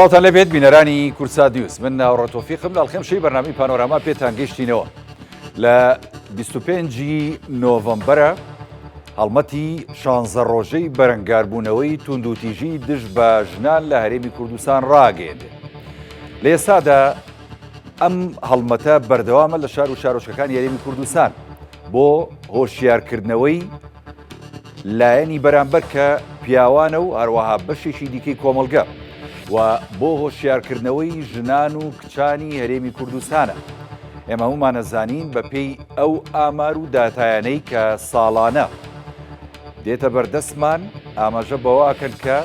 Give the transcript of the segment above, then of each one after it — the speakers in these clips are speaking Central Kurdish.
ساڵتان لەبێت بینەرانی کورسا دیوس من ناوڕۆتۆفیقم لە ئەڵخێم شەی بەرنامەی پانۆراما پێتان گەیشتینەوە لە 25 نۆڤەمبەرە هەڵمەتی 16 ڕۆژەی بەرەنگاربوونەوەی توندوتیژی دژ بە ژنان لە هەرێمی کوردستان ڕاگەیەندێت. لە ئێستادا ئەم هەڵمەتە بەردەوامە لە شار و شارۆچکەکانی هەرێمی کوردستان بۆ هۆشیارکردنەوەی لایەنی بەرامبەر کە پیاوانە و هەروەها بەشێکی دیکەی کۆمەڵگە و بۆ هۆشیارکردنەوەی ژنان و کچانی هەرێمی کوردستانە. ئێمە هەمومانەزانین بە پێی ئەو ئامار و داتایانەی کە ساڵانە دێتە بەردەستمان ئاماژە بەوەکەن کە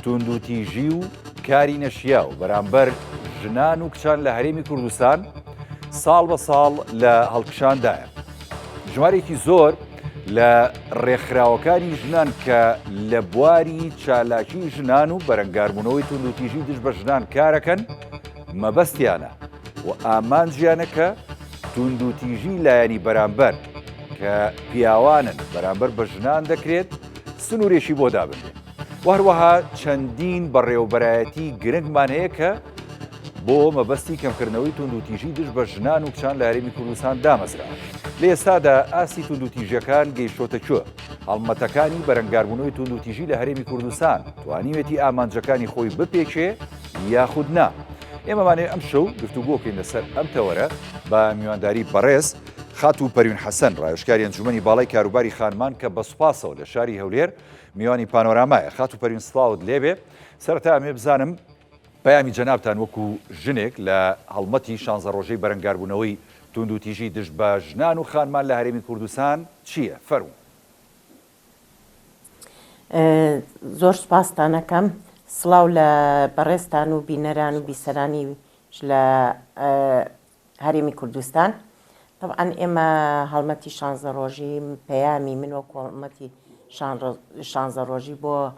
توندوتیژی و کاری نەشیا و بەرامبەر ژنان و کچان لە هەرێمی کوردستان ساڵ بە ساڵ لە هەڵکشاندایە. ژمارێکی زۆر لە ڕێکخراوەکانی ژنان کە لە بواری چالاکی ژنان و بەرەنگاربوونەوەی توندوتیژی دژ بە ژنان کارەکەن مەبەستیانە و ئامانجیانە کە توندوتیژی لایەنی بەرامبەر کە پیاوانن بەرامبەر بە ژنان دەکرێت سنوورێکی بۆ دابنێت. وهروەها چەندین بەڕێوەبەرایەتی گرنگمان هەیە کە بۆ مەبەستی کەمکردنەوەی توندوتیژی دژ بە ژنان و کچان لە هەرێمی کوردستان دامەزرا. لە ئێستادا ئاسی توندوتیژیەکان گەیشتۆتە کوێ؟ هەڵمەتەکانی بەرەنگاربوونەوەی توندوتیژی لە هەرێمی کوردستان توانیوێتی ئامانجەکانی خۆی بپێچێ یاخود نا؟ ئێمەمانێ ئەم شەو گفتوگۆکەین لەسەر ئەم تەوەرە بە میوانداری بەڕێز خات و پەروین حەسەن ڕایشکاری ئەنجومەنی باڵای کاروباری خانمان کە بە سوپاسەوە لە شاری هەولێر میوانی پانۆرامایە. خات و پەروین سڵاوت لێبێ. سەرەتا ئەمێ بزانم پەیامی جەنابتان وەکو ژنێک لە هەڵمەتی 16 ڕۆژەی بەرەنگاربوونەوەی توندوتیژی دژ بە ژنان و خانمان لە هەرێمی کوردستان چییە؟ فەرموو. زۆر سوپاستانەکەم. سڵاو لە بەڕێستان و بینەران و بیسەرانی لە هەرێمی کوردستان. طبعاً ئێمە هەڵمەتی 16 ڕۆژی پەیامی من وەکو هەڵمەتی 16 ڕۆژی بۆ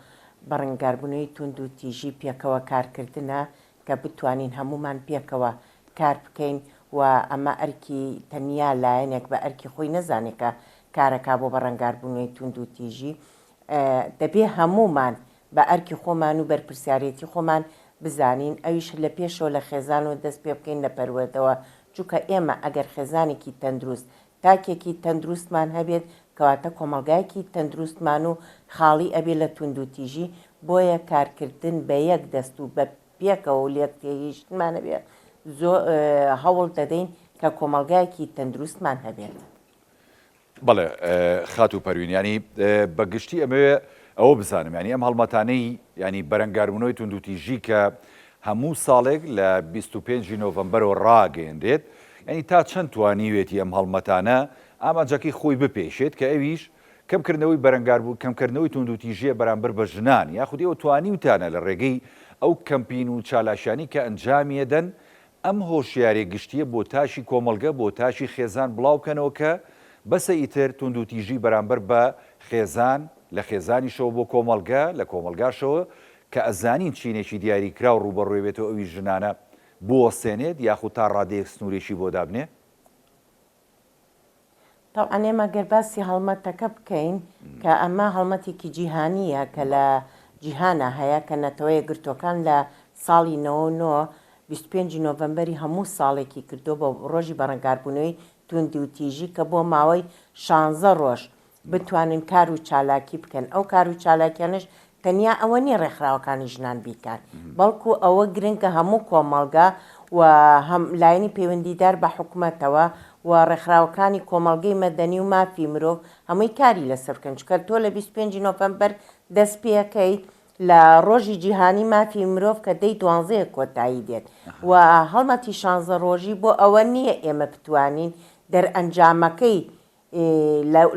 بەڕەنگاربوونەوەی توندوتیژی پێکەوە کارکردنە کە بتوانین هەمومان پێکەوە کار بکەین و ئەمە ئەرکی تەنیا لایەنێک بە ئەرکی خۆی نەزانێکە کارەکە بۆ بەڕەنگاربوونەوەی توندوتیژی دەبێ هەمومان بە ئەرکی خۆمان و بەرپرسیارەتی خۆمان بزانین ئەویش لە پێشەوە لە خێزانەوە دەست پێ بکەین لە پەروەردەوە، چونکە ئێمە ئەگەر خێزانێکی تەندروست تاکێکی تەندروستمان هەبێت کەواتە کۆمەلگایەکی تەندروستمان و خاڵی ئەبێ لە توندوتیژی بۆیە کارکردن بە یەک دەست و بە پێکەوە و لێک تێگەیشتمانە بێت زۆر هەوڵ دەدەین کە کۆمەلگایەکی تەندروستمان هەبێت. بەڵێ خات و پەروین، ینی بەگشتی ئەمەوێ ئەوە بزانم، ینی ئەم هەڵمەتانەی ینی بەرەنگاربوونەوەی توندوتیژی کە هەموو ساڵێک لە 25 نۆڤەمبەرەوە ڕاگەیەندێت، ینی تا چەند توانیوێتی ئەم هەڵمەتانە ئامانجەکەی خۆی بپێشێت کە ئەویش کەمکردنەوەی بەرەنگاربوو کەمکردنەوەی توندوتیژیە بەرامبەر بە ژنان یاخود ئێوە توانیوتانە لە ڕێگەی ئەو کەمپین و چالاشانی کە ئەنجامیەدەن ئەم هۆشیارێ گشتیە بۆ تاشی کۆمەلگە بۆ تاشی خێزان بڵاوکەنەوە کە بەسە ئیتر توندوتیژی بەرامبەر بە خێزان لە خێزانیشەوە بۆ کۆمەلگە لە کۆمەلگاشەوە کە ئەزانین چینێکی دیاریکرا و ڕوبەڕوێبێتەوە ئەوی ژنانە بوەستێنێت یاخود تا ڕادەیەک سنوورێکی بۆ دابنێ؟ طبعاً ئێمە گەرباسی هەڵمەتەکە بکەین کە ئەمە هەڵمەتێکی جیهانیە کە لە جیهانە هەیە کە نەتەوەیە گرتوەکان لە ساڵی 25 نۆڤەمبەری هەموو ساڵێکی کردو بە ڕۆژی بەڕەنگاربوونەوەی توندوتیژی کە بۆ ماوەی 16 ڕۆژ بتوانن کار و چالاکی بکەن. ئەو کار و چالاکیانش تەنیا ئەوە نیە ڕێکخراوەکانی ژنان بیکات، بەڵکو ئەوە گرنگکە هەموو کۆمەڵگا و لایەنی پەیوەندیدار بە حکوومەتەوە و ڕێکخراوەکانی کۆمەڵگەی مەدەنی و مافی مرۆڤ هەمووی کاری لەسەر بکەن، چکە تۆ لە 25 نۆڤەمبەر دەست پێەکەی لە ڕۆژی جیهانی مافی مرۆڤ کە دەی 12 کۆتایی دێت و هەڵمەتی 16 ڕۆژی بۆ ئەوە نییە ئێمە بتوانین دەرئەنجامەکەی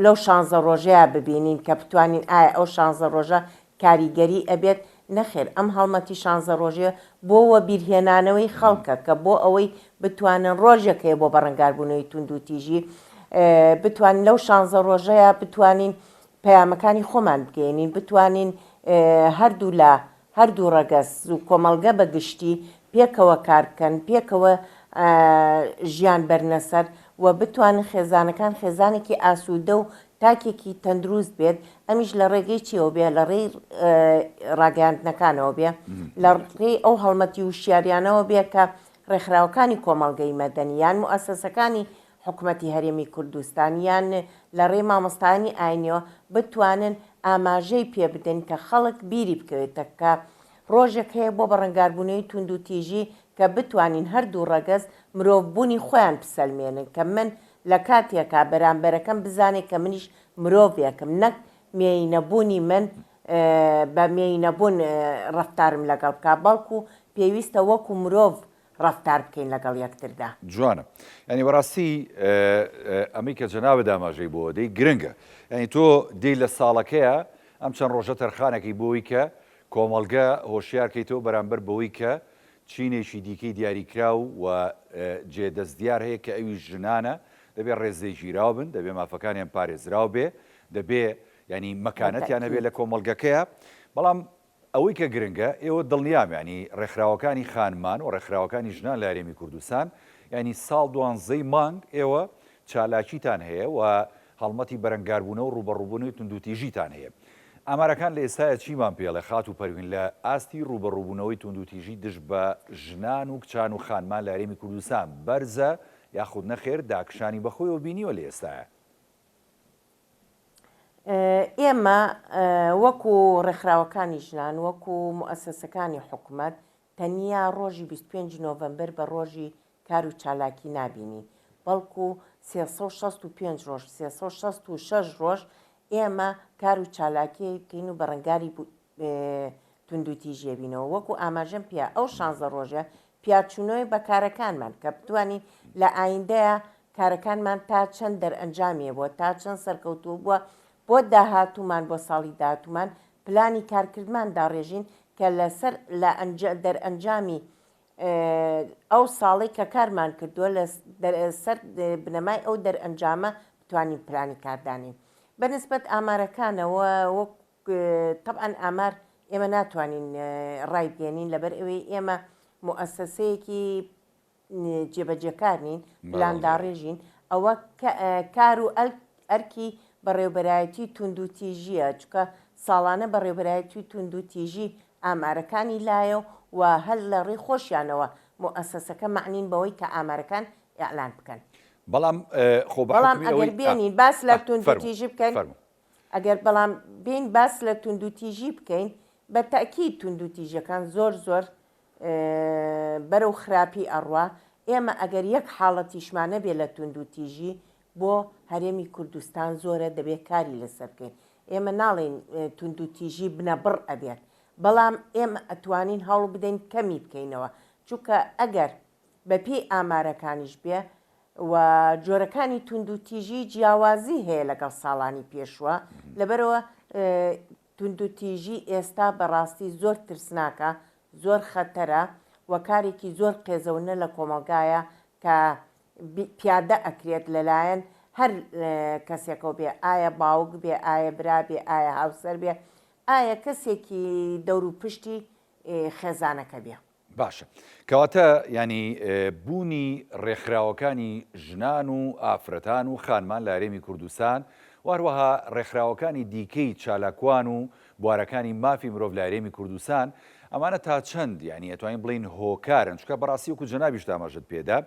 لەو 16 ڕۆژەیە ببینین کە بتوانین ئایا ئەو 16 ڕۆژە کاریگەری ئەبێت. نەخێر، ئەم هەڵمەتی 16 ڕۆژێ بۆوە بیرهێنانەوەی خەڵکە کە بۆ ئەوەی بتوانن ڕۆژێکەیە بۆ بەڕەنگاربوونەوەی توندوتیژی بتوانین لەو 16 ڕۆژەیە بتوانین پەیامەکانی خۆمان بگەێنین، بتوانین هەردوو ڕەگەز و کۆمەڵگە بەگشتی پێکەوە کار بکەن، پێکەوە ژیان بەرنەسەر و بتوانن خێزانەکان خێزانێکی ئاسوودە و تاکێکی تەندروست بێت ئەمیش لە ڕێگەی چیەوە بێ لە ڕێی ڕاگەاندنەکانەوە بێ لە ڕێی ئەو هەڵمەتی وشیاریانەوە بێ کە ڕێکخراوەکانی کۆمەڵگەی مەدەنی یان موئەسەسەکانی حکوومەتی هەرێمی کوردستان یان لە ڕێی مامۆستانی ئاینیەوە بتوانن ئاماژەی پێ بدەن کە خەڵک بیری بکەوێتە کە ڕۆژێک هەیە بۆ بەڕەنگاربوونەوەی تونند و تیژی کە بتوانین هەردوو ڕەگەز مرۆڤبوونی خۆیان بسەلمێنن کە من لە کاتێکا بەرامبەرەکەم بزانێت کە منیش مرۆڤێکم نەک مێینەبوونی من بە مێینەبوون ڕەفتارم لەگەڵ بکە بەڵکو پێویستە وەکو مرۆڤ ڕەفتار بکەین لەگەڵ یەکتردا. جوانە ینی بەڕاستی ئەمی کە جەنابە داماژەی بۆ دەی گرنگە ینی تۆ دەی لە ساڵەکەیە ئەم چەند ڕۆژە تەرخانێکی بۆی کە کۆمەڵگە هۆشیارکەیتەوە بەرامبەر بەوەی کە چینێکی دیکەی دیاریکراو و جێدەستدیار هەیە کە ئەوی ژنانە دەبێت ڕێزەی ژیراو بن دەبێت مافەکانیان پارێزراو بێ دەبێ ینی مەکانەتیان هەبێت لە کۆمەڵگەکەیە بەڵام ئەوەی کە گرنگە ئێوە دڵنیام ینی ڕێکخراوەکانی خانمان و ڕێکخراوەکانی ژنان لە هەرێمی کوردستان ینی ساڵ دوانزەی مانگ ئێوە چالاکیتان هەیە و هەڵمەتی بەرەنگاربوونە و ڕوبەڕووبوونەوەی توندوتیژیتان هەیە. ئامارەکان لە ئێستاە چیمان پێڵێ خات و پەروین لە ئاستی ڕوبەڕووبوونەوەی توندوتیژی دژ بە ژنان و کچان و خانمان لە هەرێمی کوردستان بەرزە یاخود نەخێر داکشانی بەخۆیەوە بینیوە لە ئێستاە؟ ئێمە وەکو ڕێکخراوەکانی ژنان وەکو موئەسەسەکانی حکوومەت تەنیا ڕۆژی 25 نۆڤەمبەر بە ڕۆژی کار و چالاکی نبینی بەڵکو 365 ڕۆژ 366 ڕۆژ ئێمە کار و چالاکیکەین و بەڕەنگاری توندوتیژێبینەوە وەکو ئاماژەم پێ ئەو 16 ڕۆژە پیاچوونەوەی بە کارەکانمان کە بتوانین لە ئایندەیە کارەکانمان تا چەند دەرئەنجامیە بووە تا چەند سەرکەوتوو بووە بۆ داهاتوومان بۆ ساڵی داهاتوومان پلانی کارکردمان داڕێژین کە لەسەر لە دەرئەنجامی ئەو ساڵی کە کارمان کردووە لەسەر بنەمای ئەو دەرئەنجامە بتوانین پلانی کاردانین بەنسبەت ئامارەکانەوە وەک طبعاً ئامار ئێمە ناتوانین ڕای بگەێنین لەبەر ئەوەی ئێمە موئەسەسەیەکی جێبەجێکار نین پلانداڕێژین ئەوە کار و ئەرکی بەڕێوەبەرایەتی توندوتیژیە چکە ساڵانە بەڕێوەبەرایەتی توندوتیژی ئامارەکانی لایە و هەر لە ڕێی خۆشیانەوە موئەسەسەکە معنین بەوەی کە ئامارەکان ئیعلان بکەن بەڵام ئەگەر بێنین باس لە توندوتیژی بکەین ئەگەر بەڵام بین باس لە توندوتیژی بکەین بە تەکید توندوتیژەکان زۆر زۆر بەرەو خراپی ئەڕوا ئێمە ئەگەر یەک حاڵەتیشمانە بێ لە توندوتیژی بۆ هەرێمی کوردستان زۆرە دەبێت کاری لەسەر بکەین ئێمە ناڵێن توندوتیژی بنە بڕ ئەبێت بەڵام ئێمە ئەتوانین هەڵ بدەین کەمی بکەینەوە چونکە ئەگەر بەپێی ئامارەکانیش بێ و جۆرەکانی توندوتیژی جیاوازی هەیە لەگەڵ ساڵانی پێشوە لەبەرەوە توندوتیژی ئێستا بەڕاستی زۆر ترسناکە زۆر خەتەرە و کارێکی زۆر قێزەونە لە کۆمەلگایە کە پیادە ئەکرێت لەلایەن هەر کەسێکەوە بێ ئایا باوک بێ ئایا برا بێ ئایا هاوسەر بێ ئایا کەسێکی دەور و پشتی خێزانەکە بێ باشە کەواتە ینی بوونی ڕێکخراوەکانی ژنان و ئافرەتان و خانمان لە هەرێمی کوردستان واروەها ڕێکخراوەکانی دیکەی چالاکوان و بوارەکانی مافی مرۆڤ لە هەرێمی کوردستان ئەمانە تا چەند ینی ئەتوانین بڵین هۆکارن چکە بەڕاستی وەکو جەنابیش داماژت پێدا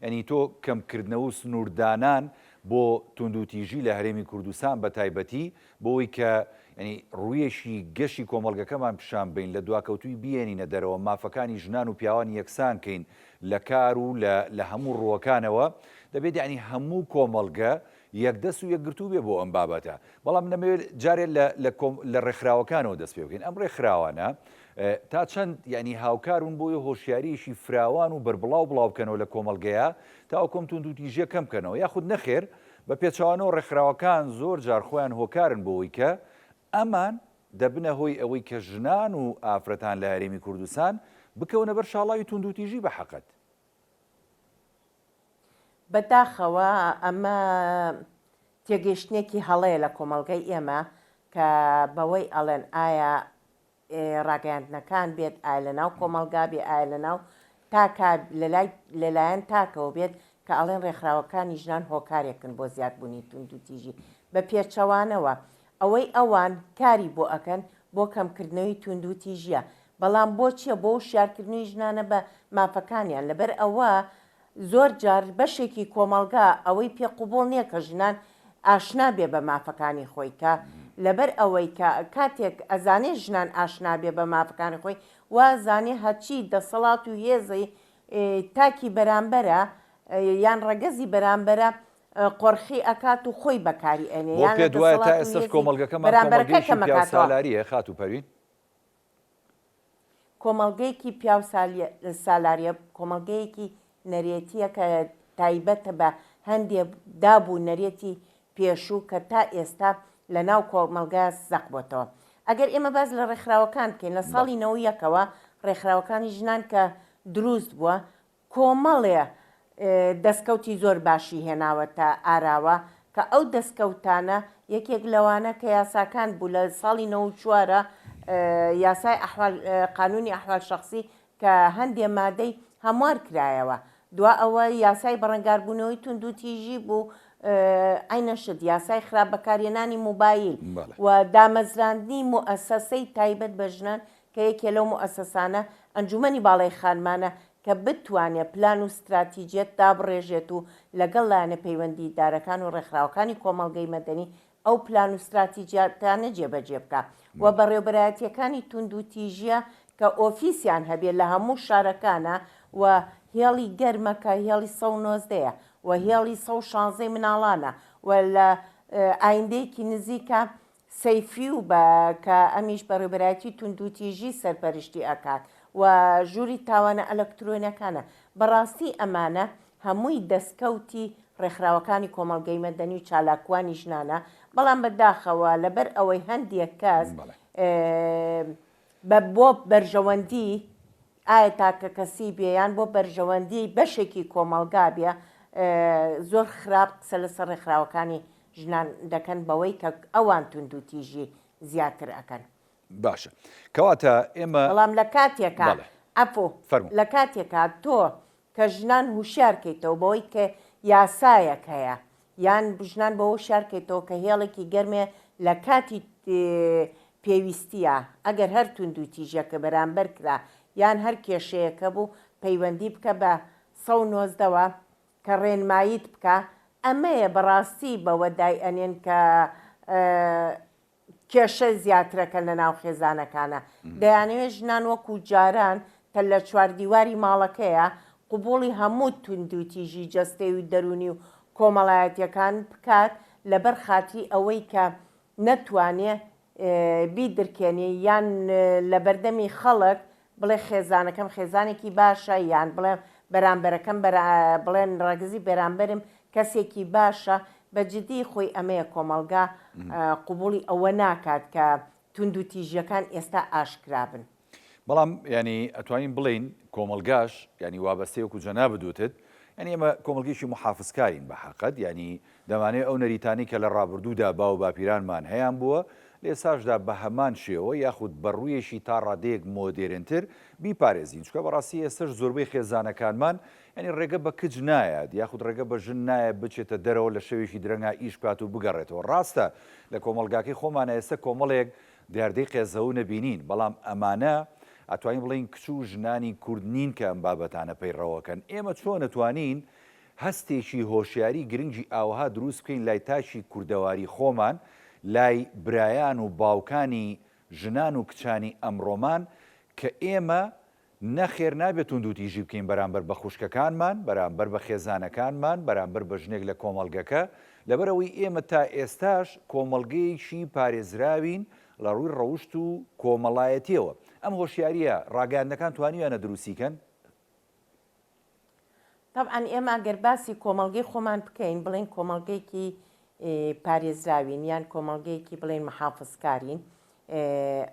ینی تۆ کەمکردنەوە و سنووردانان بۆ توندوتیژی لە هەرێمی کوردستان بە تایبەتی بۆی کە ینی ڕوویەشی گەشی کۆمەڵگەکەمان پیشان بین لە دواکەوتوی بێنینە دەرەوە مافەکانی ژنان و پیاوانی یەکسان کەین لە کار و لە هەموو ڕووەکانەوە دەبێت ینی هەموو کۆمەڵگە یەکدەست و یەکگرتوو بێ بۆ ئەم بابەتە بەڵام نەمەوێت جارێت لە ڕێکخراوەکانەوە دەست پێ بکەین ئەم ڕێکخراوانە تا چەند ینی هاوکارون بۆی هۆشیاریشی فراوان و بربڵاو بڵاو بکەنەوە لە کۆمەڵگەیە تا ئەو کۆم توندوتیژیە کەم بکەنەوە یاخود نەخێر بە پێچوانەوە ڕێکخراوەکان زۆر جار خۆیان هۆکارن بۆەوەی کە ئەمان دەبنە هۆی ئەوەی کە ژنان و ئافرەتان لە هەرێمی کوردستان بکەونە بەر شاڵاوی توندوتیژی بە حەقەت بەداخەوە ئەمە تێگەشتێکی هەڵەیە لە کۆمەڵگەی ئێمە کە بەوەی ئەڵێن ئایا ڕاگەاندنەکان بێت ئایا لە ناو کۆمەلگا بێ ئایا لە ناو تاکە لەلایەن تاکەەوە بێت کە ئەڵێن ڕێکخراوەکانی ژنان هۆکارێکن بۆ زیادبوونی تونند و تیژی بە پێچەوانەوە ئەوەی ئەوان کاری بۆ ئەکەن بۆ کەمکردنەوەی تونند و تیژیە بەڵام بۆ چییە بۆ شارکردنی ژنانە بە مافەکانیان لەبەر ئەوە زۆر جار بەشێکی کۆمەلگا ئەوەی پێ قوبوڵ نییە کە ژنان ئاشنا بێ بە مافەکانی خۆی کە لەبەر ئەوەی کە کاتێک ئەزانێ ژنان ئاشنا بێ بە مافەکانی خۆی وازانێ هەچی دەسەڵات و هێزی تاکی بەرامبەرە یان ڕەگەزی بەرامبەرە قۆرخی ئەکات و خۆی بەکاری ئەنێ بۆ پێ دوایە تا ئێستش کۆمەلگەکەمان کۆمەلگەیەکی پیاو سالاریە خات و پەروین کۆمەلگەیەکی پیاو سالاریە کۆمەلگەیەکی نەرێتیە کە تایبەتە بە هەندێک دابوو نەرێتی پێشوو کە تا ئێستا لە ناو کۆمەلگا سەق بۆتەوە ئەگەر ئێمە باز لە ڕێکخراوەکان بکەین لە ساڵی 90ەکەوە ڕێکخراوەکانی ژنان کە دروست بووە کۆمەڵێ دەستکەوتی زۆر باشی هێناوەتە ئاراوە کە ئەو دەستکەوتانە یەکێک لەوانە کە یاساکان بوو لە ساڵی 94 یاسای قانونی ئەحوال شخصی کە هەندێ مادەی هەموار کرایەوە دوا ئەوە یاسای بەڕەنگاربوونەوەی تونند و تیژی بوو ئەینەشت یاسای خراپ بەکارهێنانی موبایل و دامەزراندنی موئەسەسەی تایبەت بە ژنان کە یەکێ لەو موئەسەسانە ئەنجومەنی باڵای خانمانە کە بتوانێت پلان و استراتیجیەت دابڕێژێت و لەگەڵ لایەنە پەیوەندیدارەکان و ڕێکخراوەکانی کۆمەڵگەی مەدەنی ئەو پلان و استراتیجیاتانە جێبەجێ بکە و بەڕێوەبەرایەتیەکانی تونند و تیژیە کە ئۆفیسیان هەبێت لە هەموو شارەکانە و هێڵی گەرمەکە هێڵی 190ەیە و هێڵی 116 مناڵانە و لە ئایندەیەکی نزیکە سەیفی و بە کە ئەمیش بەڕێوەبەرایەتی تونند و تیژی سەرپەرشتی ئەکات و ژووری تاوانە ئەلەکترۆنیەکانە بەڕاستی ئەمانە هەمووی دەستکەوتی ڕێکخراوەکانی کۆمەڵگەی مەدەنی و چالاکوانی ژنانە بەڵام بەداخەوە لەبەر ئەوەی هەندێک کەس بۆ بەرژەوەندی ئایا تاکە کەسی بێیان بۆ بەرژەوەندی بەشێکی کۆمەڵگا بێ زۆر خراپ قسە لەسەر ڕێکخراوەکانی ژنان دەکەن بەوەی کە ئەوان تونند و تیژی زیاتر ئەکەن باشە کەواتە ئێمە بەڵام لە کاتێکە ئەفۆ لە کاتێکە تۆ کە ژنان هوشیارکەیتەوە بەوەی کە یاسایەک هەیە یان ژنان بەەوە شارکەیتەوە کە هێڵێکی گەرمێ لە کاتی پێویستیە ئەگەر هەر تونند و تیژەکە بەرامبەر کرا یان هەر کێشەیەکە بوو پەیوەندی بکە بە 190ەوە کە ڕێنماییت بکە ئەمەیە بەڕاستی بەوە دای ئەنێن کە کێشە زیاترەکە لە ناو خێزانەکانە دەیانەوێت ژنان وەکو جاران کە لە چواردیواری ماڵەکەیە قوبوڵی هەموو تونند و تیژی جەستەی و دەرونی و کۆمەڵایەتیەکان بکات لەبەر خاتری ئەوەی کە نەتوانێ بیدرکێنێ یان لە بەردەمی خەڵک بڵێ خێزانەکەم خێزانێکی باشە یان بڵێ بەرامبەرەکەم بڵێن ڕەگزی بەرامبەرم کەسێکی باشە بەجددی خۆی ئەمەیە کۆمەڵگا قوبوڵی ئەوە ناکات کە تونند و تیژیەکان ئێستا ئاشکرابن بەڵام ینی ئەتوانین بڵین کۆمەلگاش ینی وابەستەیەک و جەنا بدوتت ینی ئێمە کۆمەلگەیشی محافزکارین بە حەقەت ینی دەمانێت ئەو نەریتانی کە لە ڕابردوودا باو باپیرانمان هەیان بووە لێساشدا بە هەمان شێوە یاخود بەڕوویەشی تا ڕادەیەک مۆدێرنتر بیپارێزین چکە بەڕاستی ئێستش زۆربەی خێزانەکانمان ینی ڕێگە بە کچ نایەت یاخود ڕێگە بە ژن نایە بچێتە دەرەوە لە شەوێکی درەنگا ئیش بکات و بگەڕێتەوە ڕاستە لە کۆمەلگاکەی خۆمانە ئێستا کۆمەڵێک دیاردەی قێزەوە نەبینین بەڵام ئەمانە ئەتوانین بڵین کچ و ژنانی کورد نین کە ئەم بابەتانە پەیڕەوەکەن ئێمە چۆن نەتوانین هەستێکی هۆشیاری گرنگی ئاوها دروست بکەین لای تاشی کوردەواری خۆمان لای برایان و باوکانی ژنان و کچانی ئەمڕۆمان کە ئێمە نەخێر نابێت تونند و تیژی بکەین بەرامبەر بە خوشکەکانمان بەرامبەر بە خێزانەکانمان بەرامبەر بە ژنێک لە کۆمەڵگەکە لەبەرەوەی ئێمە تا ئێستاش کۆمەڵگەیەکی پارێزراوین لە ڕووی ڕەوشت و کۆمەڵایەتیەوە ئەم هۆشیاریە ڕاگەاندنەکان توانیویانە دروستیکەن طبعاً ئێمە گەر باسی کۆمەڵگەی خۆمان بکەین بڵێن کۆمەڵگەیەکی پارێزراوین یان کۆمەڵگەیەکی بڵێن محافزکارین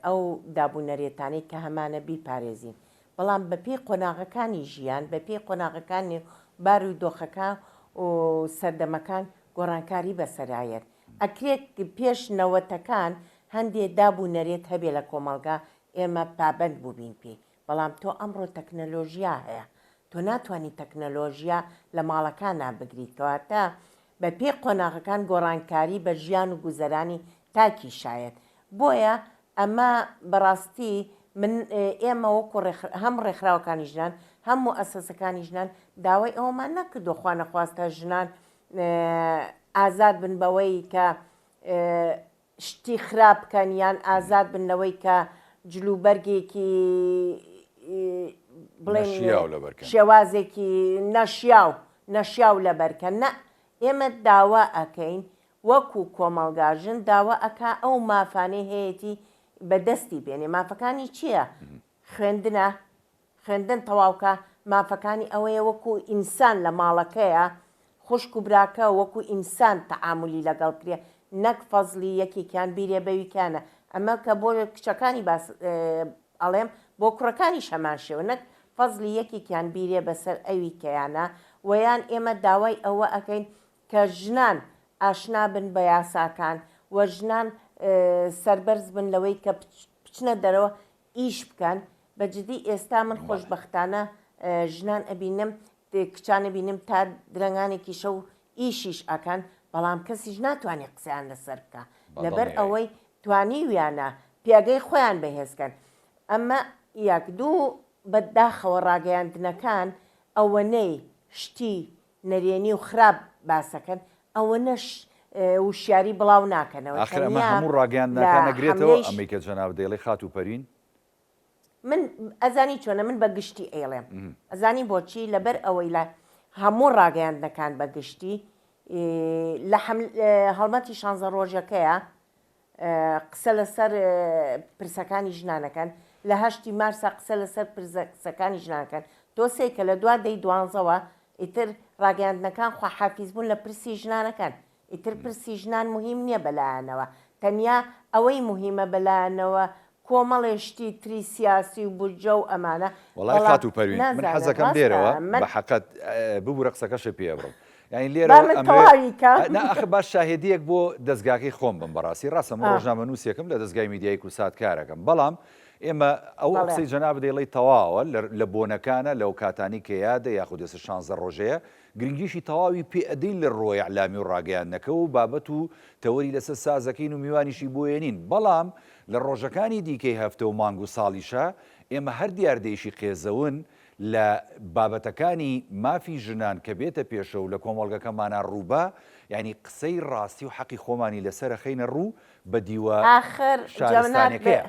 ئەو دابوونەرێتانەی کە هەمانە بیپارێزین بەڵام بە پێی قۆناغەکانی ژیان بە پێی قۆناغەکانی بار و دۆخەکان و سەردەمەکان گۆڕانکاری بەسەرایەت ئەکرێت پێش نەوەتەکان هەندێک دابوونەرێت هەبێ لە کۆمەڵگا ئێمە پابەند بووبین پێی بەڵام تۆ ئەمڕۆ تەکنەلۆژیا هەیە تۆ ناتوانانی تەکنەلۆژیا لە ماڵەکانە بگریتەوە تا بە پێ قۆناغەکان گۆڕانکاری بە ژیان و گوزەرانی تاکی شایەت بۆیە ئەمە بەڕاستی من ئێمە وەکو هەم ڕێکخراوەکانی ژنان هەموو ئەسەسەکانی ژنان داوای ئەومان نەکردو خوا نەخواستە ژنان ئازاد بن بەوەی کە شتی خراپ بکەن یان ئازاد بنەوەی کە جلوبەرگێکی بڵێن شێوازێکی نەشیاو لەبەرکە نە ئێمە داوا ئەەکەین وەکو کۆمەڵگاژن داوا ئەکا ئەو مافانەی هەیەی بەدەستی بێنێ مافەکانی چییە؟ خوێندن تەواوکە مافەکانی ئەوەیە وەکو ئینسان لە ماڵەکەیە خوشک و براکە وەکو ئینسان تەعاملی لەگەڵ کرێ نەک فەزلی یەکێکیان بیرێ بەویکانە ئەمە کە بۆ کچەکانی ئەڵێم بۆ کوڕەکانی شەمان شێوە نەک فەزلی یەکێکیان بیرێ بەسەر ئەوی کەیانە ویان ئێمە داوای ئەوە ئەەکەین کە ژنان ئاشنا بن بە یاساکان و ژنان سەربەرز بن لەوەی کە بچنە دەرەوە ئیش بکەن بەجددی ئێستا من خۆشببختانە ژنان ئەبینم کچانە بینم تا درەنگانێکی شەو ئیشیش ئەکەن بەڵام کەسیش ناتوانێت قسەیان لەسەر بکە لەبەر ئەوەی توانی ویانە پێگەی خۆیان بەهێزکەن ئەمە یەک دوو بەداخەوە ڕاگەیاندنەکان ئەوەنەی شتی نەرێنی و خراپ باسەکەن ئەوە نەش وشیاری بڵاو ناکەنەوە ئەمە هەموو ڕاگەیاندنەکان نەگرێتەوە ئەمەی کە جەناب دەیڵێ خات و پەرین من ئەزانی چۆنە من بەگشتی ئێڵێم ئەزانی بۆچی لەبەر ئەوەی لە هەموو ڕاگەیاندنەکان بەگشتی لە هەڵمەتی 16 ڕۆژەکەیە قسە لەسەر پرسەکانی ژنانەکەن لە 8 مارسا قسە لەسەر پرسەکانی ژنانەکەن تۆسێک کە لە دوا دەی دوانزەوە ئیتر ڕاگەیاندنەکان خواحافیز بوون لە پرسی ژنانەکان ئیتر پرسی ژنان مهم نییە بەلایەنەوە تەنیا ئەوەی مهمە بەلایەنەوە کۆمەڵێشتی تری سیاسی و بودجە و ئەمانە وڵای خات و پەروین من حەزەکەم لێرەوە بە حەقەت ببوورە قسەکەشە پێ بڕم یعنی لێرە ئەخ باش شاهێدیەک بۆ دەستگاکەی خۆم بم بەڕاستی ڕاستم ڕۆژنامە نووسێکم لە دەستگای میدیای کورسات کارەکەم بەڵام ئێمە ئەو قسەی جەناب دەیڵی تەواوە لە بۆنەکانە لەو کاتانی کە یادە یاخود 16 ڕۆژەیە گرنگیشی تەواوی پێ ئەدەین لە ڕۆی علامی و ڕاگەیاندنەکە و بابەت و تەوەری لەسەر سازەکەین و میوانیشی بۆێنین بەڵام لە ڕۆژەکانی دیکەی هەفتە و مانگ و ساڵیشە ئێمە هەر دیاردەیشی قێزەون لە بابەتەکانی مافی ژنان کە بێتە پێشە و لە کۆمەڵگەکەمانە ڕووبە یعنی قسەی ڕاستی و حەقی خۆمانی لەسەر خەینە ڕوو بە دیوە شارستانەکەیە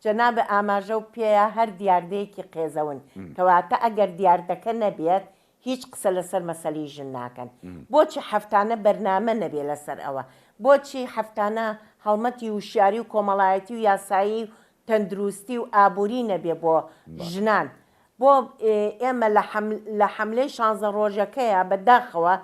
جەنابە ئاماژە و پێەیە هەر دیاردەیەکی قێزەون کەواتە ئەگەر دیاردەکە نەبێت هیچ قسە لەسەر مەسەلی ژن ناکەن بۆچی هەفتانە بەرنامە نەبێ لەسەر ئەوە بۆچی هەفتانە هەڵمەتی وشیاری و کۆمەڵایەتی و یاسایی و تەندروستی و ئابووری نەبێ بۆ ژنان بۆ ئێمە لە حملەی 16 ڕۆژەکەیە بەداخەوە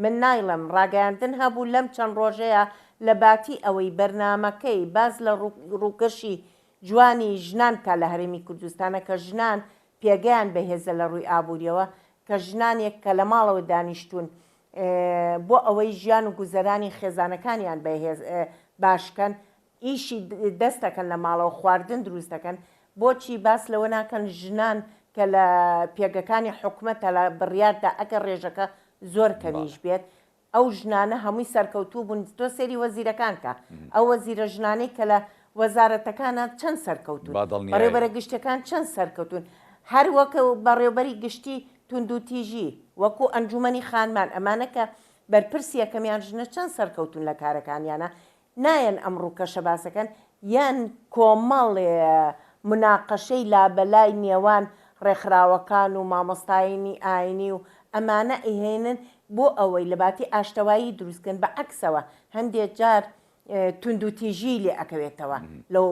من نایڵم ڕاگەیاندن هەبوو لەم چەند ڕۆژەیە لە باتی ئەوەی بەرنمەکەی باز لە ڕووکەشی جوانی ژنان کا لە هەرێمی کوردستانە کە ژنان پێگەیان بەهێزە لە ڕووی ئابوووریەوە کە ژنانێک کە لە ماڵەوە دانیشتون بۆ ئەوەی ژیان و گوزەرانی خێزانەکانیان باشکەن ئیشی دەستەکەن لە ماڵەوە خواردن دروست دەکەن بۆچی باس لەوە ناکەن ژنان کە لە پێگەکانی حکوومەتە لە بڕیاردا ئەگە ڕێژەکە زۆر کەمیش بێت ئەو ژنانە هەمووی سەرکەوتوو بوون تۆ سێری وەزیرەکان کە ئەو وەزیرە ژنانەی کە لە وەزارەتەکانە چەند سەرکەوتون بەڕێوبەرە گشتەکان چەند سەرکەوتون هەر وەکە بەڕێوبەری گشتی تونند و تیژی وەکو ئەنجومەنی خانمان ئەمانەکە بەرپرسی یەکەمیان ژنە چەند سەرکەوتون لە کارەکانیانە نایەن ئەم ڕووکەشە باسەکەن یان کۆمەڵ مناقەشەی لابەلای نێوان ڕێکخراوەکان و مامۆستایانی ئاینی و ئەمانە ئیهێنن بۆ ئەوەی لە باتی ئاشتەوایی دروستکن بە عەکسەوە هەندێک جار تونند و تیژی لێ ئەکەوێتەوە لەو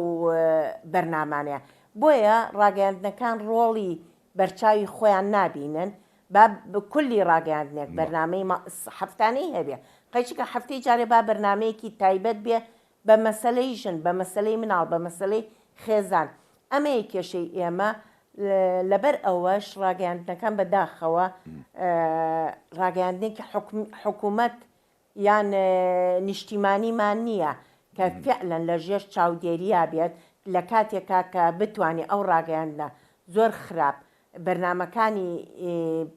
بەرنامانەیە بۆیە ڕاگەیاندنەکان ڕۆڵی بەرچاوی خۆیان نابینن با کولی ڕاگەیاندنێک بەرنامەی هەفتانەی هەبێ قەیچکە هەفتەی جارێ با بەرنمەیەکی تایبەت بێ بە مەسەلەی ژن بە مەسەلەی مناڵ بە مەسەلەی خێزان ئەمەیە کێشەی ئێمە لەبەر ئەوەش ڕاگەیاندنەکان بەداخەوە ڕاگەیاندنێکی حکوومەت یان نیشتیمانیمان نییە کە فعلەن لە ژێر چاودێرییا بێت لە کاتێکا کە بتوانێت ئەو ڕاگەیاندنە زۆر خراپ بەرنمەکانی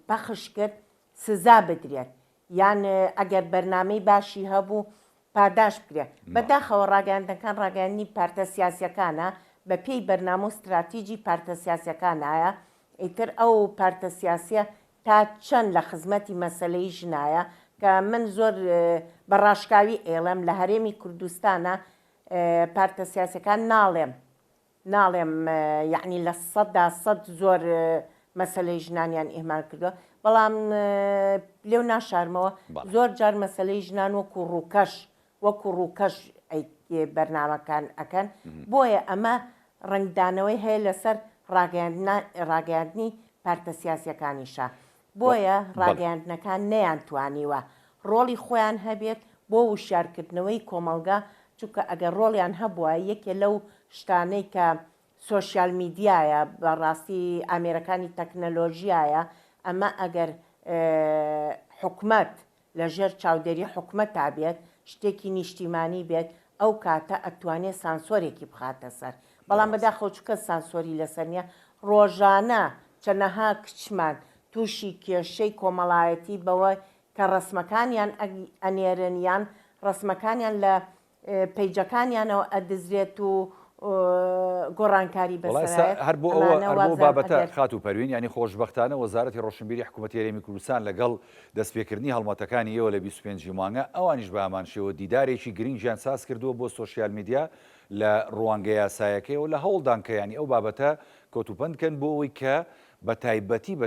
پەخش کرد سزا بدرێت یان ئەگەر بەرنمەی باشی هەبوو پاداش بکرێت بەداخەوە ڕاگەاندنەکان ڕاگەاندنی پارتە سیاسەکانە بە پێی بەرنامە و استراتیژی پارتە سیاسەکانایە ئیتر ئەو پارتە سیاسە تا چەند لە خزمەتی مەسلەی ژنایە کە من زۆر بەڕاشکاوی ئێڵم لە هەرێمی کوردستانە پارتە سیاسەکان ناڵێم یعنی لە 100 زۆر مەسلەی ژنانیان ئێمال کردووە بەڵام لێو ناشارمەوە زۆر جار مەسلەی ژنان وەکو ڕووکەش بەرنامەکان ئەەکەن بۆیە ئەمە ڕنگدانەوەی هەیە لەسەر ڕاگەاندنی پارتە سیاسەکانیشە بۆیە ڕاگەاندنەکان نەیانتوانیوە ڕۆڵی خۆیان هەبێت بۆ وشارکردنەوەی کۆمەلگا چونکە ئەگەر ڕۆڵیان هەبووە یەکێ لەو شتانەی کە سۆشیال میدیایە بەڕاستی ئامێرەکانی تەکنەلۆژیایە ئەمە ئەگەر حکومەت لەژێر چاودێری حکومەت تابێت شتێکی نیشتیمانی بێت ئەو کاتە ئەتوانێت سانسۆرێکی بخاتە سەر بەڵام بەداخەوچکە سانسۆری لەسەر نیە ڕۆژانە چەنەها کچمان تووشی کێشەی کۆمەڵایەتی بەوە کە ڕسمەکانیان ئەنێرنیان ڕسمەکانیان لە پەیجەکانیانەوە ئەدزرێت و گۆڕانکاری بەسەر هەر بۆ ئەوە بابەتە خات و پەروین ینی خۆشببختانە وەزارەتی ڕۆشنبیری حکوومەتی هەرێمی کوردستان لەگەڵ دەستپێکردنی هەڵمەتەکانی ئێوە لە 25 مانگە ئەوانیش بە ئامانشەوە دیدارێکی گرنگیان ساز کردووە بۆ سۆشیال میدیا لە ڕوانگە یاسایەکەیەوە لە هەوڵدان کە ینی ئەو بابەتە کۆتوپەندکەن بۆ ئەوەی کە بە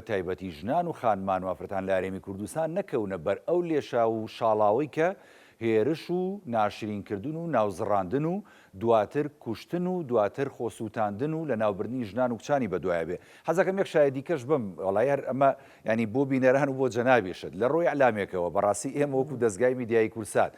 تایبەتی ژنان و خانمان و ئافرەتان لە هەرێمی کوردستان نەکەونە بەر ئەو لێشا و شاڵاوی کە هێرش و ناشرینکردن و ناوزڕاندن و دواتر کوشتن و دواتر خۆسووتاندن و لە ناوبردنی ژنان و کچانی بەدوایە بێ حەزەکەم یەک شایدی کەش بم وڵایەر ئەمە ینی بۆ بینەران و بۆ جەنابێشت لە ڕۆی ئەلامێکەوە بەڕاستی ئێمە وەکو دەستگای میدیایی کورسات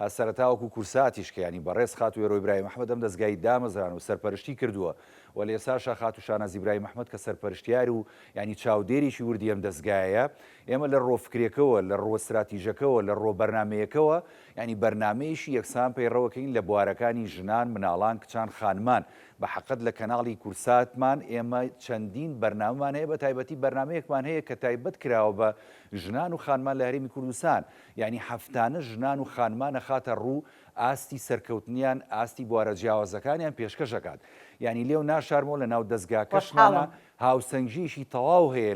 سەرەتاوەکو کورساتیش کە ینی بەڕێز خات و ێرۆی برایم محمەد ئەم دەستگای دامەزران و سەرپەرشتی کردووە و لە ئێساشا خات و شانەزی برایم محمەد کە سەرپەرشتیار و ینی چاودێریشی وردی ئەم دەستگایە ئێمە لە ڕۆفکرێکەوە لە ڕۆ استراتیژەکەەوە لە ڕۆ بەرنمەیەکەوە ینی بەرنمەیەشی یەکسان پەیڕەوەکەین لە بوارەکانی ژنان مناڵان کچان خانمان بە حەقت لە کەناڵی کورساتمان ئێمە چەندین بەرنامەمان هەیە بە تایبەتی بەرنمەیەکمان هەیە کە تایبەت کراوە بە ژنان و خانمان لە هەرێمی کوردستان ینی هەفتانە ژنان و خانمان نەخاتە ڕوو ئاستی سەرکەوتنیان ئاستی بوارە جیاوازەکانیان پێشکەشەکات ینی لێو ناشارمەوە لە ناو دەستگاکەشمانە هاوسەنگیشی تەواو هەیە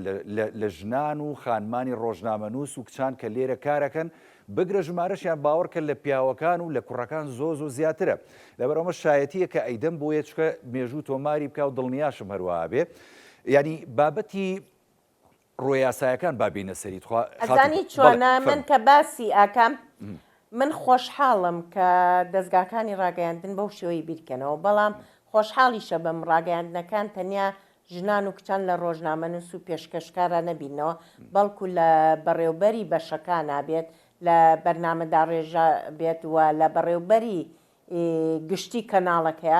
لە ژنان و خانمانی ڕۆژنامەنووس و کچان کە لێرە کارەکەن بگرە ژمارەشیان باوەڕکە لە پیاوەکان و لە کوڕەکان زۆ زیاترە لەبەرەوە شایەتیە کە ئەیدەم بۆیە چکە مێژوو تۆماری بکە و دڵنیاشم هەروەها بێ ینی بابەتی ڕۆیاسایەکان بابینە سەریت ئەزانی چۆنە من کە باسی ئاکەم من خۆشحاڵم کە دەستگاکانی ڕاگەیاندن بەو شێوەی بیرکەنەوە بەڵام خۆشحاڵیشە بەم ڕاگەیاندنەکان تەنیا ژنان و کچان لە ڕۆژنامەنووس و پێشکەشکارە نەبینەوە بەڵکو لە بەڕێوبەری بەشەکان نابێت لە بەرنامەدا ڕێژە بێت وە لە بەڕێوبەری گشتی کەناڵەکەیە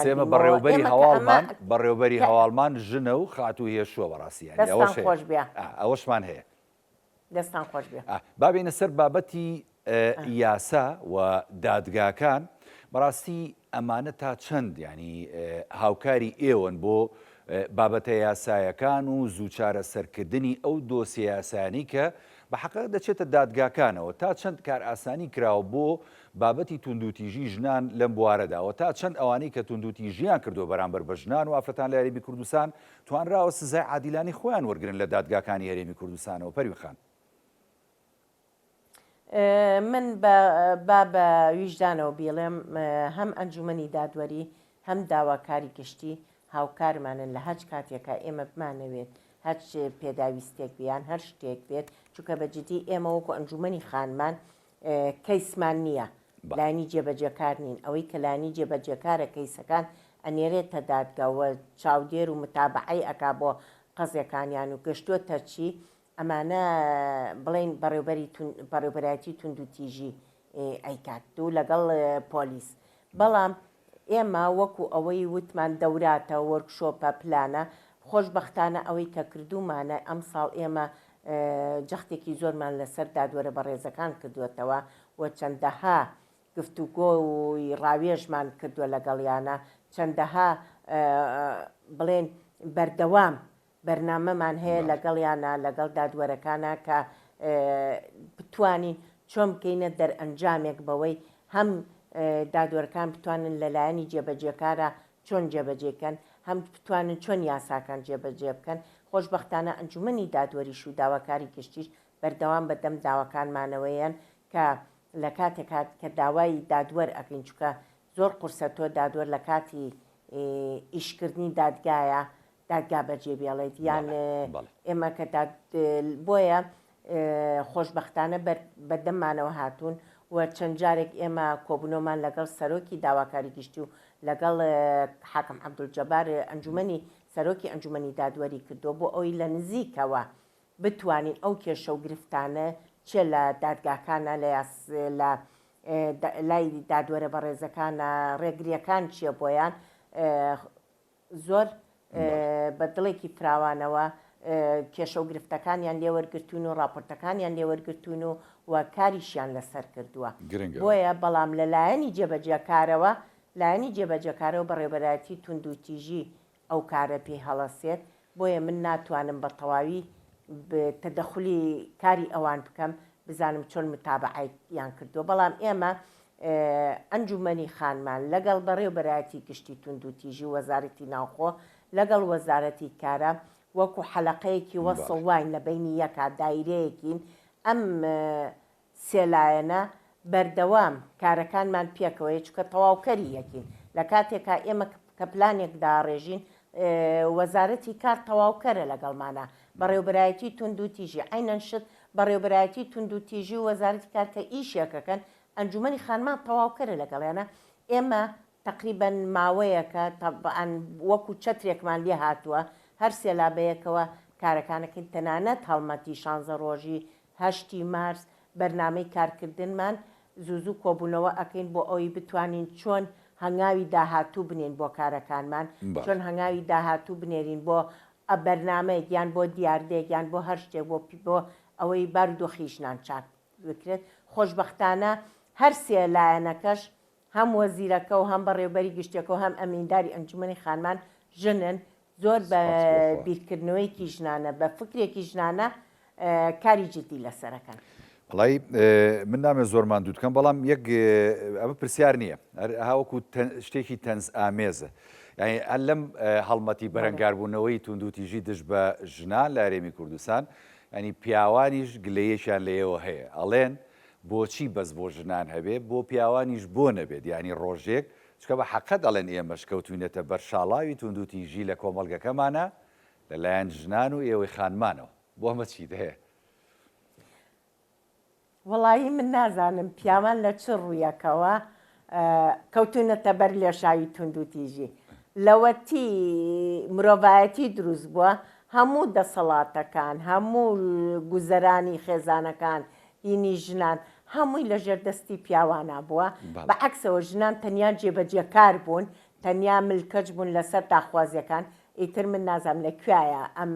ئێمە بەڕێوبەری هەواڵمان بەڕێوبەری هەواڵمان ژنە و خات و هێشووە بەڕاستیان خۆش بێ ئەوەشمان هەیە دەستان خۆش بێ بابێنە سەر بابەتی یاسا و دادگاکان بەڕاستی ئەمانە تا چەند ینی هاوکاری ئێوەن بۆ بابەتە یاسایەکان و زووچارە سەرکردنی ئەو دۆسی یاسانی کە بە حەقیقەت دەچێتە دادگاکانەوە تا چەند کار ئاسانی کراوە بۆ بابەتی توندوتیژی ژنان لەم بوارەداوە تا چەند ئەوانەی کە توندوتیژیان کردو بەرامبەر بە ژنان و ئافرەتان لە هەرێمی کوردستان توانراوە سزای عادیلانی خۆیان وەرگرن لە دادگاکانی هەرێمی کوردستانەوە پەروین خان من بە ویژدانەوە بیڵێم هەم ئەنجومەنی دادوەری هەم داواکاری گشتی هاوکارمانن لە هەچ کاتێکە ئێمە بمانەوێت هەچ پێداویستێک بیان هەر شتێک بێت چونکە بەجددی ئێمە وەکو ئەنجومەنی خانمان کەیسمان نییە لانی جێبەجێکار نین ئەوەی کە لانی جێبەجێکارە کەیسەکان ئەنێرێتە دادگاوە چاودێر و متابعی ئەکا بۆ قەزیەکانیان و گەشتووەتە چی ئەمانە بڵین بەڕێوبەرایەتی توندوتیژی ئەیکات و لەگەڵ پۆلیس بەڵام ئێمە وەکو ئەوەی وتمان دەوراتە وەرکشۆپە پلانە خۆشببختانە ئەوەی کە کردومانە ئەم ساڵ ئێمە جەختێکی زۆرمان لەسەر دادوەرە بەڕێزەکان کردوێتەوە و چەندەها گفتوگۆی ڕاوێژمان کردووە لەگەڵیانە چەندەها بڵێن بەردەوام بەرنامەمان هەیە لەگەڵیانە لەگەڵ دادوەرەکانە کە بتوانین چۆن بکەینە دەرئەنجامێک بەوەی هەم دادوەرەکان بتوانن لەلایەنی جێبەجێکارە چۆن جێبەجێکەن هەم بتوانن چۆن یاساکان جێبەجێ بکەن. خۆشبەختانە ئەنجومەنی دادوەریش و داواکاری گشتیش بەردەوام بەدەم داواکانمانەوەیان کە لە کاتێک کە داوای دادوەر ئەکەین چکە زۆر قورسە تۆ دادوەر لە کاتی ئیشکردنی دادگایە دادگا بەجێ بێڵێت یان ئێمە کە بۆیە خۆشبەختانە بەدەممانەوە هاتوون و چەند جارێک ئێمە کۆبوونەوەمان لەگەڵ سەرۆکی داواکاری گشتی و لەگەڵ حاکم عەبدولجەبار ئەنجومەنی سەرۆکی ئەنجومەنی دادوەری کردو بۆ ئەوی لە نزیکەوە بتوانین ئەو کێشە و گرفتانە چێ لە دادگاکانە لە لای دادوەرە بەڕێزەکانە ڕێگریەکان چییە بۆیان زۆر بە دڵێکی فراوانەوە کێشە و گرفتەکانیان لێوەرگرتوون و راپۆرتەکانیان لێوەرگرتوون و کاریشیان لەسەر کردووە. بۆیە بەڵام لەلایەنی جێبەجێکارەوە لایەنی جێبەجێکارەوە بەڕێوەبەرایەتی تونند و تیژی ئەو کارە پێی هەڵەسێت. بۆیە من ناتوانم بە تەواوی تەدەخلی کاری ئەوان بکەم بزانم چۆن متابعەتیان کردووە. بەڵام ئێمە ئەنجومەنی خانمان لەگەڵ بەڕێوەبەرایەتی گشتی تونند و تیژی وەزارەتی ناوخۆ لەگەڵ وەزارەتی کارە وەکو حەلەقەیەکی وەسڵواین لە بینی یەکا دایرەیەکین ئەم سێلایەنە بەردەوام کارەکانمان پێکەوەی چکە تەواوکەری یەکین لە کاتێکا ئێمە کە پلانێک داڕێژین وەزارەتی کار تەواوکەرە لەگەڵمانە بەڕێوەبەرایەتی تونند و تیژی عینەن شت بەڕێوەبەرایەتی تونند و تیژی و وەزارەتی کار کە ئیشێکەکەن ئەنجومەنی خانمان تەواوکەرە لەگەڵیانە. ئێمە تقریبەن ماوەیەکە تەبعەن وەکو چەترێکمان لێ هاتووە هەر سێلابەیەکەوە کارەکانەکەین تەنانەت هەڵمەتی 16 ڕۆژی 8 مارس بەرنامەی کارکردنمان زوو کۆبوونەوە ئەکەین بۆ ئەوی بتوانین چۆن هەنگاوی داهاتوو بنێن بۆ کارەکانمان چۆن هەنگاوی داهاتوو بنێرین بۆ بەرنامەیەک یان بۆ دیاردەیەک یان بۆ هەر شتێک بۆ ئەوەی بارودۆخیژنان چاک بکرێت. خۆشبەختانە هەر سێ لایەنەکەش هەم وەزیرەکە و هەم بەڕێوەبەری گشتێکە و هەم ئەمینداری ئەنجومەنی خانمان ژنن زۆر بە بیرکردنەوەیکی ژنانە بە فکرێکی ژنانە کاری جدی لەسەرەکەن. وڵی من نامێ زۆرمان دوو بکەم بەڵام یەک ئەمە پرسیار نییە هاوەکو شتێکی تەنز ئامێزە یعنی ئەل لەم هەڵمەتی بەرەنگاربوونەوەی تونند و تیژی دژ بە ژنان لە هەرێمی کوردستان ینی پیاوانیش گلەیەشیان لەیەوە هەیە ئەڵێن بۆچی بەس بۆ ژنان هەبێ بۆ پیاوانیش بۆ نەبێت ینی ڕۆژێک چکە بە حەقەت ئەڵێن ئێمەش کەوتوینەتە بەرشاڵاوی تونند و تیژی لە کۆمەڵگەکەمانە لەلایەن ژنان و ئێوەی خانمانەوە بۆ ئەمە چیت هەیە؟ وەڵایی من نازانم پیاوان لە چ ڕوویەکەوە کەوتونەتە بەر لێشاوی تونند و تیژی لەوەتی مرۆڤایەتی دروست بووە هەموو دەسەڵاتەکان هەموو گوزەرانی خێزانەکان هینی ژنان هەمووی لە ژێردەستی پیاوانە بووە بەعەکسەوە ژنان تەنیا جێبەجێکار بوون تەنیا ملکەج بوون لەسەر داخوازیەکان ئیتر من نازانم لەکوایە ئەم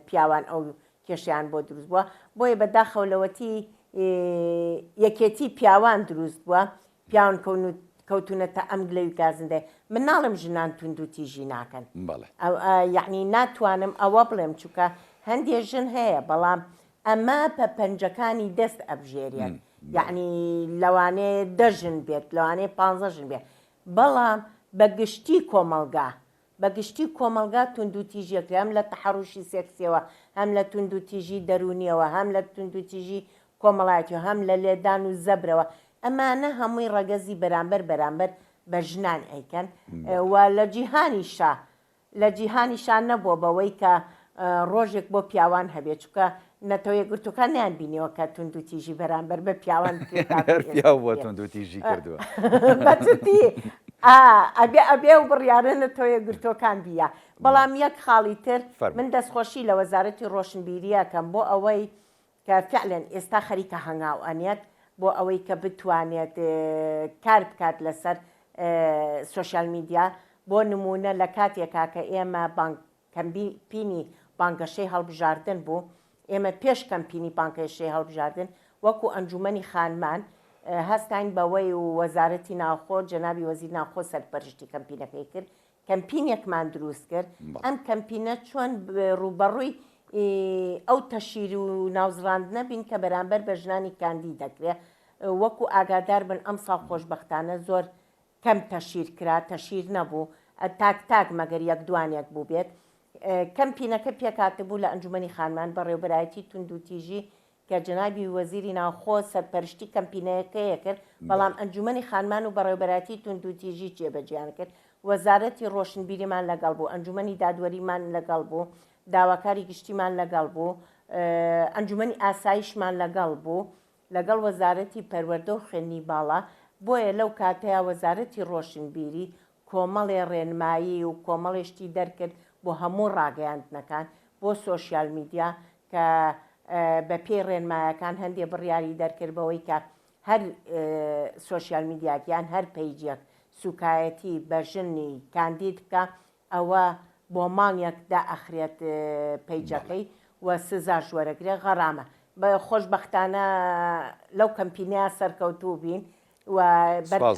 پیاوان ئەو کێشیان بۆ دروست بووە بۆیە بەداخەولەوەتی یەکێتی پیاوان دروست بووە پیاوان کەوتونەتە ئەم گلەوی گازندێ من ناڵم ژنان تونند و تیژی ناکەن یعنی ناتوانم ئەوە بڵێم چووکە هەندێک ژن هەیە بەڵام ئەمە بە پەنجەکانی دەست ئەبژێریان یعنی لەوانەیە 10 ژن بێت لەوانەیە 15 ژن بێت بەڵام بەگشتی کۆمەلگا تونند و تیژیەکە هەم لە تەحەڕوشی سێکسیەوە هەم لە تونند و تیژی دەرونیەوە هەم لە تونند و تیژی کۆمەڵایەتیەوە هەم لە لێدان و زەبرەوە ئەمانە هەمووی ڕەگەزی بەرامبەر بە ژنان ئەیکەن و لە جیهانیشان نەبووە بەوەی کە ڕۆژێک بۆ پیاوان هەبێت چکە نەتەوەیە گرتوەکان نیان بینیەوە کە تونند و تیژی بەرامبەر بە پیاوان بۆ تونند و تیژی کردووە بەچتی ئەبێ و بڕیارە نەتەوەیە گرتوەکان بیە بەڵام یەک خاڵی تر من دەستخۆشی لە وەزارەتی ڕۆشنبیریەکەم بۆ ئەوەی کە فعلەن ئێستا خەریکە هەنگاو ئەنێت بۆ ئەوەی کە بتوانێت کار بکات لەسەر سۆشیال میدیا بۆ نمونە لە کاتێکا کە ئێمە کەمپینی بانگەشەی هەڵبژاردن بوو ئێمە پێش کەمپینی بانگەشەی هەڵبژاردن وەکو ئەنجومەنی خانمان هەستین بەوەی و وەزارەتی ناوخۆ جەنابی وەزیر ناوخۆ سەرپەرشتی کەمپینەکەی کرد کەمپینێکمان دروست کرد ئەم کەمپینە چۆن ڕوبەڕووی ئەو تەشیر و ناوزڕاندنە بین کە بەرامبەر بە ژنانی کاندی دەکرێت وەکو ئاگادار بن ئەم ساڵ خۆشببختانە زۆر کەم تەشیر کرا تەشیر نەبوو تاک مەگەر یەک دوانێک بوو بێت کەمپینەکە پێکاتە بوو لە ئەنجومەنی خانمان بەڕێوەبەرایەتی تونند و تیژی کە جنابی وەزیری ناوخۆ سەرپەرشتی کەمپینەکەیە کرد بەڵام ئەنجومەنی خانمان و بەڕێوەبەرایەتی تونند و تیژی جێبەجیان کرد وەزارەتی ڕۆشنبیریمان لەگەڵ بوو ئەنجومەنی دادوەریمان لەگەڵ بوو داواکاری گشتیمان لەگەڵ بوو ئەنجومەنی ئاسایشمان لەگەڵ بوو لەگەڵ وەزارەتی پەروەردە و خوێندنی باڵا بۆیە لەو کاتەیە وەزارەتی ڕۆشنبیری کۆمەڵێ ڕێنمایی و کۆمەڵێشتی دەرکرد بۆ هەموو ڕاگەیاندنەکان بۆ سۆشیال میدیا کە بە پێی ڕێنمایەکان هەندێک بڕیاری دەرکردبەوەی کە هەر سۆشیال میدیاکیان هەر پەیجێک سوکایەتی بەژنی کاندید بکە ئەوە بۆ مانگێکدا ئەخرێت پەیجەکەی و سزاش وەرەگرێ غەرامە بە خۆشببختانە لەو کەمپینیا سەرکەوتوو بین و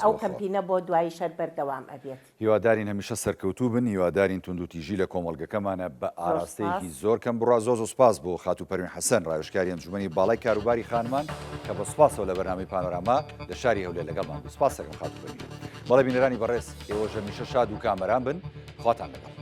ئەو کەمپینە بۆ دوایی شەر بەردەوام ئەبێت هیوادارین هەمیشە سەرکەوتوو بن هیوادارین تونند و تیژی لە کۆمەڵگەکەمانە بە ئاراستەیەکی زۆر کەم بڕوا زۆ سوپاس بۆ خاتو پەروین حەسەن ڕایشکاری ئەنجومەنی باڵای کاروباری خانمان کە بە سوپاسەوە لە بەرنامەی پانۆراما لە شاری هەولێر لەگەڵمان بوو سوپاس دەکەم خاتو پەروین بەڵێ بینەرانی بەڕێز ئێوەش هەمیشە شاد و کامەران بن خواتان لەگەڵ